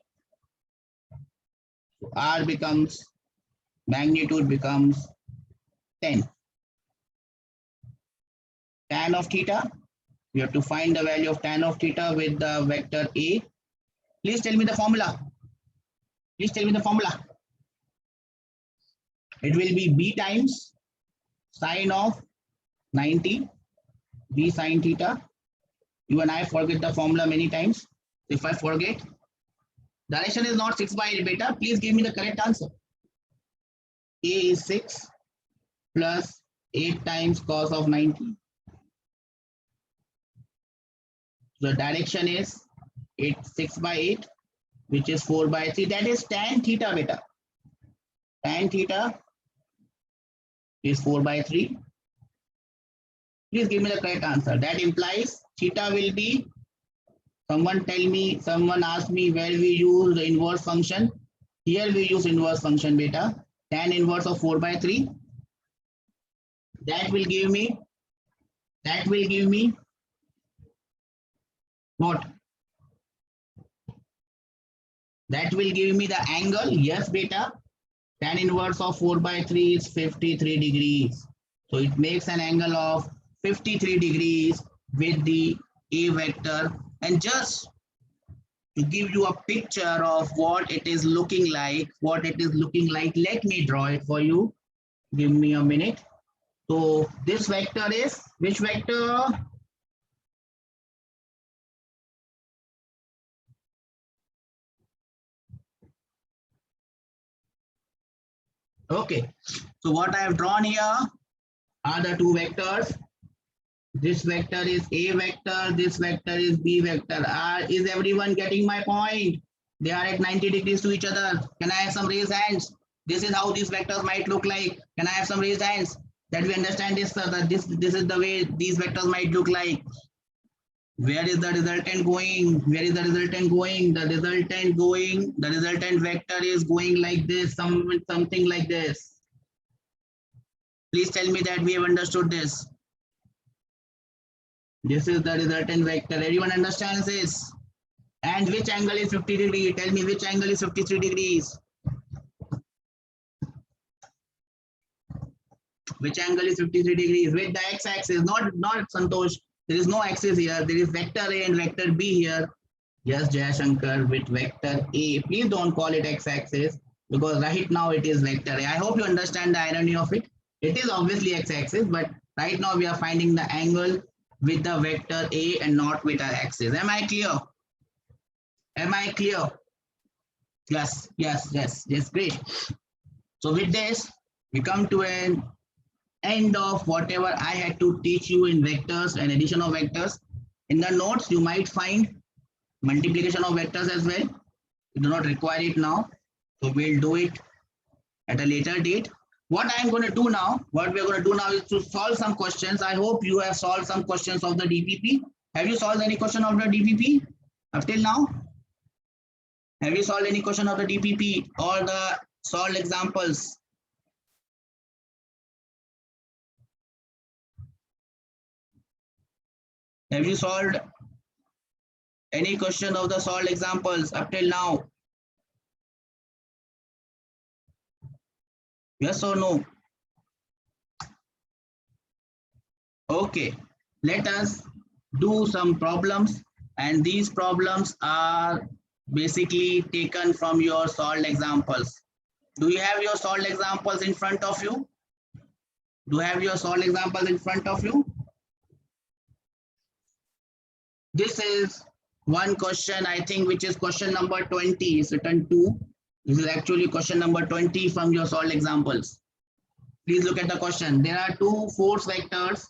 So R becomes, magnitude becomes 10. Tan of theta, you have to find the value of tan of theta with the vector A. Please tell me the formula. Please tell me the formula. It will be B times sine of 90, B sine theta. You and I forget the formula many times. If I forget, direction is not 6 by 8, beta. Please give me the correct answer. A is 6, plus 8 times cos of 90. The direction is 6 by 8, which is 4 by 3. That is tan theta beta. Tan theta is 4 by 3. Please give me the correct answer. That implies theta will be, someone asked me where we use the inverse function. Here we use inverse function beta. Tan inverse of 4 by 3. That will give me what? That will give me the angle. Yes, beta. Tan inverse of 4 by 3 is 53 degrees. So it makes an angle of 53 degrees with the A vector. And just to give you a picture of what it is looking like, let me draw it for you. Give me a minute. So this vector is which vector? Okay, so what I have drawn here are the two vectors. This vector is A vector, this vector is B vector. Is everyone getting my point? They are at 90 degrees to each other. Can I have some raised hands? This is how these vectors might look like. Can I have some raised hands? That we understand this, that this is the way these vectors might look like. Where is the resultant going? Where is the resultant going? The resultant vector is going like this, something like this. Please tell me that we have understood this. This is the resultant vector. Everyone understands this? And which angle is 50 degrees? Tell me which angle is 53 degrees. Which angle is 53 degrees? With the x-axis, not Santosh. There is no axis here. There is vector A and vector B here. Yes, Jayashankar, with vector A. Please don't call it x-axis because right now it is vector A. I hope you understand the irony of it. It is obviously x-axis, but right now we are finding the angle with the vector A and not with our axis. Am I clear? Am I clear? Yes, great. So with this, we come to an end of whatever I had to teach you in vectors and addition of vectors. In the notes, you might find multiplication of vectors as well. You do not require it now. So we'll do it at a later date. What I'm going to do now, is to solve some questions. I hope you have solved some questions of the DPP. Have you solved any question of the DPP up till now? Have you solved any question of the DPP or the solved examples? Have you solved any question of the solved examples up till now? Yes or no? Okay, let us do some problems, and these problems are basically taken from your solved examples. Do you have your solved examples in front of you? Do you have your solved examples in front of you? This is one question, I think, which is question number 20. It's written 2. This is actually question number 20 from your solved examples. Please look at the question. There are two force vectors.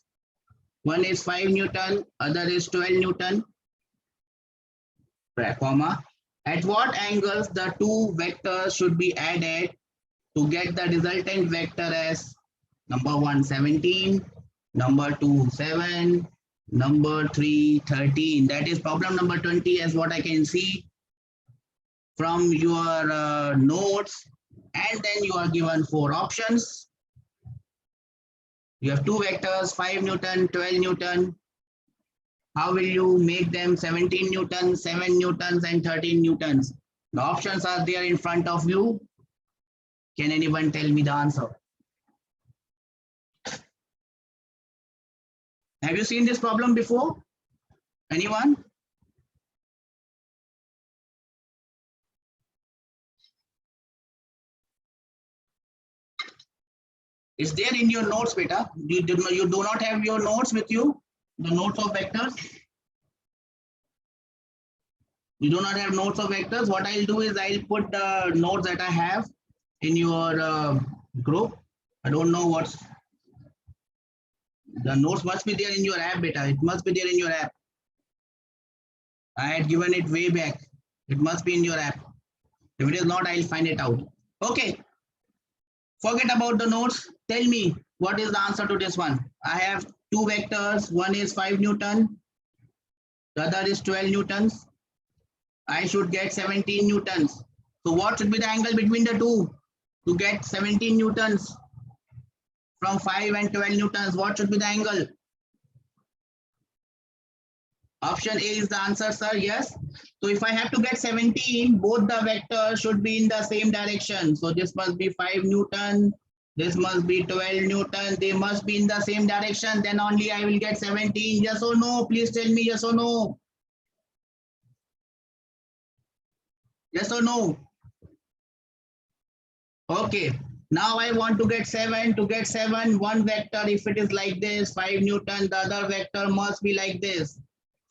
One is 5 Newton, other is 12 Newton, comma. At what angles the two vectors should be added to get the resultant vector as number 1, 17, number 2, 7, number 3, 13. That is problem number 20 as what I can see from your notes. And then you are given 4 options. You have two vectors, 5 Newton, 12 Newton. How will you make them 17 Newtons, 7 Newtons, and 13 Newtons? The options are there in front of you. Can anyone tell me the answer? Have you seen this problem before? Anyone? Is there in your notes, beta? You do not have your notes with you? The notes of vectors? You do not have notes of vectors? What I'll do is I'll put the notes that I have in your group. I don't know what's The notes must be there in your app, beta. It must be there in your app. I had given it way back. It must be in your app. If it is not, I'll find it out. Okay. Forget about the notes. Tell me what is the answer to this one. I have two vectors. One is 5 Newton. The other is 12 Newtons. I should get 17 Newtons. So what should be the angle between the two? To get 17 Newtons from 5 and 12 Newtons, what should be the angle? Option A is the answer, sir. Yes. So if I have to get 17, both the vectors should be in the same direction. So this must be 5 Newton. This must be 12 Newton. They must be in the same direction. Then only I will get 17. Yes or no? Please tell me yes or no. Yes or no? Okay. Now I want to get 7. To get 7, one vector, if it is like this, 5 Newton, the other vector must be like this.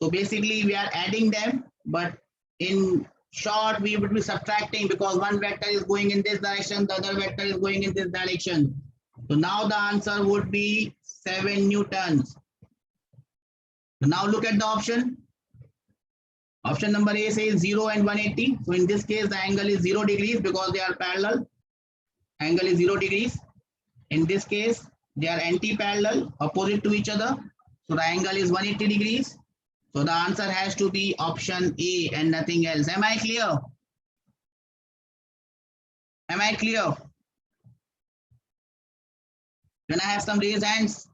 So basically we are adding them, but in short, we would be subtracting because one vector is going in this direction, the other vector is going in this direction. So now the answer would be 7 Newtons. So now look at the option. Option number A says 0 and 180. So in this case, the angle is 0 degrees because they are parallel. Angle is 0 degrees. In this case, they are anti-parallel, opposite to each other. So the angle is 180 degrees. So the answer has to be option A and nothing else. Am I clear? Am I clear? Can I have some raised hands?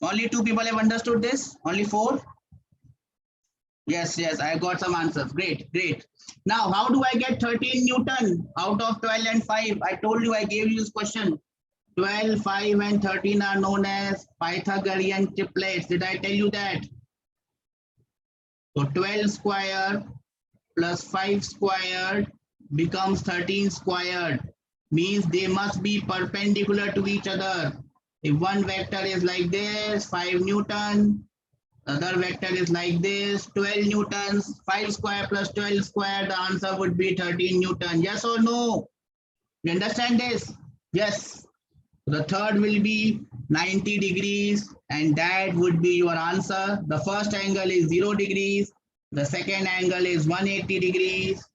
Only 2 people have understood this? Only 4? Yes, I got some answers. Great. Now, how do I get 13 Newton out of 12 and 5? I told you, I gave you this question. 12, 5 and 13 are known as Pythagorean triplets. Did I tell you that? So 12 squared plus 5 squared becomes 13 squared. Means they must be perpendicular to each other. If one vector is like this, 5 Newton, the other vector is like this, 12 Newtons, 5 square plus 12 square, the answer would be 13 Newton. Yes or no? You understand this? Yes. The third will be 90 degrees and that would be your answer. The first angle is 0 degrees. The second angle is 180 degrees.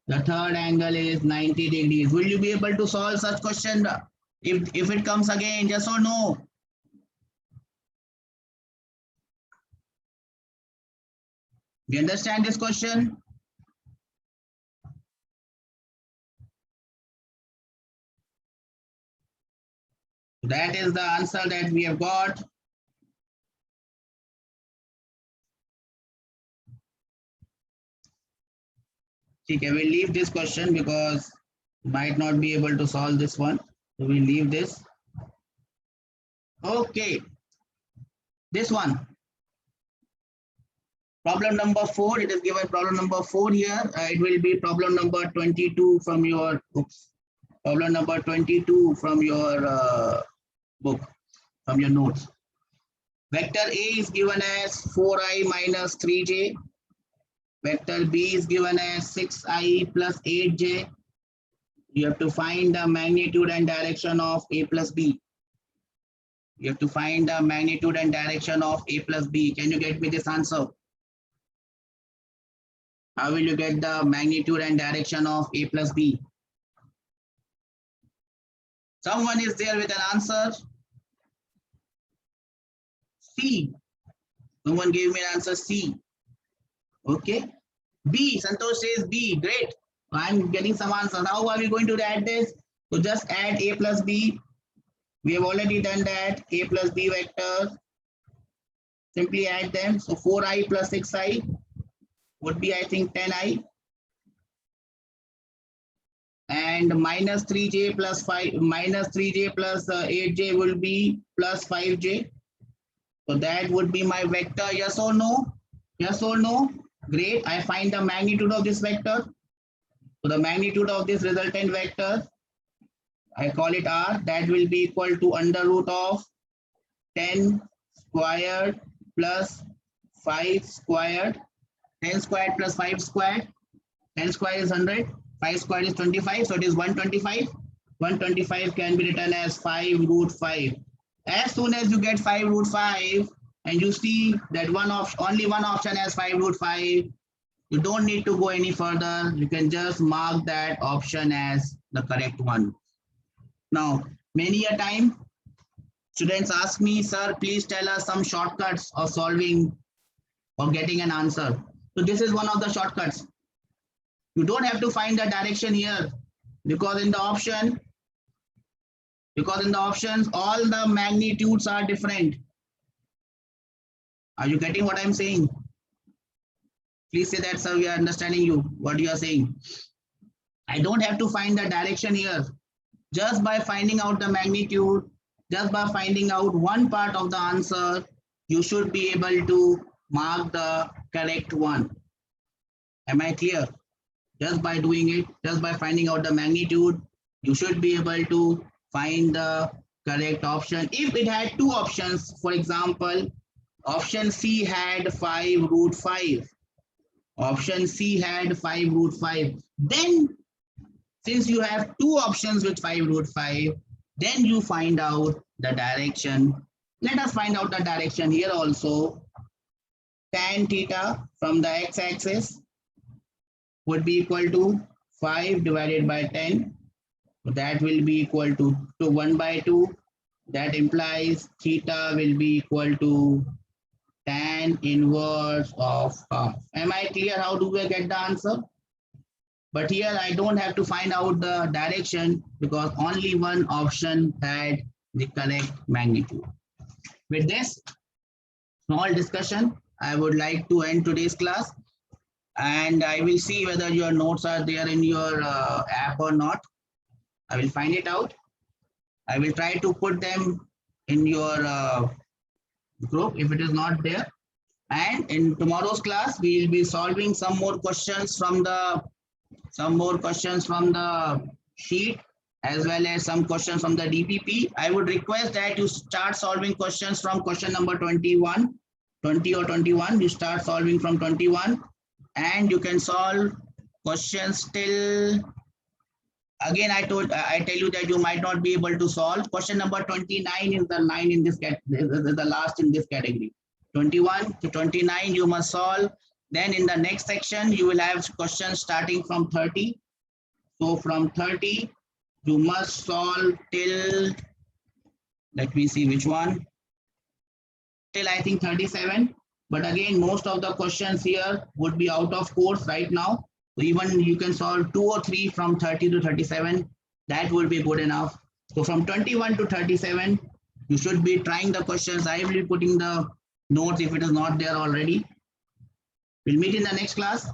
The third angle is 90 degrees. Will you be able to solve such question if it comes again? Yes or no? Do you understand this question? That is the answer that we have got. Okay, we'll leave this question because might not be able to solve this one. So we'll leave this. Okay. This one. Problem number 4. It is given problem number 4 here. It will be problem number 22 from your books. Problem number 22 from your book, from your notes. Vector A is given as 4i minus 3j. Vector B is given as 6i plus 8j. You have to find the magnitude and direction of A plus B. You have to find the magnitude and direction of A plus B. Can you get me this answer? How will you get the magnitude and direction of A plus B? Someone is there with an answer? C. Someone gave me an answer C. Okay. B. Santosh says B. Great. I'm getting some answers. How are we going to add this? So just add A plus B. We have already done that. A plus B vectors. Simply add them. So 4i plus 6i would be, I think, 10i. And minus 3j plus 5, minus 3j plus 8j will be plus 5j. So that would be my vector. Yes or no? Yes or no? Great. I find the magnitude of this vector. So the magnitude of this resultant vector, I call it R, that will be equal to under root of 10 squared plus 5 squared. 10 squared plus 5 squared. 10 squared is 100. 5 squared is 25. So it is 125. 125 can be written as 5 root 5. As soon as you get 5 root 5 and you see that only one option has 5 root 5, you don't need to go any further. You can just mark that option as the correct one. Now, many a time, students ask me, sir, please tell us some shortcuts of solving or getting an answer. So this is one of the shortcuts. You don't have to find the direction here because in the options, all the magnitudes are different. Are you getting what I'm saying? Please say that, sir, we are understanding you, what you are saying. I don't have to find the direction here. Just by finding out the magnitude, just by finding out one part of the answer, you should be able to mark the correct one. Am I clear? Just by doing it, just by finding out the magnitude, you should be able to find the correct option. If it had two options, for example, option C had 5 root 5. Option C had 5 root 5. Then, since you have two options with 5 root 5, then you find out the direction. Let us find out the direction here also. Tan theta from the x-axis would be equal to 5 divided by 10. That will be equal to 1 by 2. That implies theta will be equal to tan inverse of half. Am I clear? How do we get the answer? But here I don't have to find out the direction because only one option had the correct magnitude. With this small discussion, I would like to end today's class, and I will see whether your notes are there in your app or not. I will find it out. I will try to put them in your group if it is not there. And in tomorrow's class, we will be solving some more questions from the sheet, as well as some questions from the DPP. I would request that you start solving questions from question number 20 or 21. You start solving from 21, and you can solve questions till, again, I tell you that you might not be able to solve. Question number 29 is the line in this the last in this category. 21 to 29 you must solve. Then in the next section you will have questions starting from 30. So from 30 you must solve till, let me see which one, till I think 37. But again, most of the questions here would be out of course right now. So even you can solve 2 or 3 from 30 to 37. That will be good enough. So from 21 to 37, you should be trying the questions. I will be putting the notes if it is not there already. We'll meet in the next class.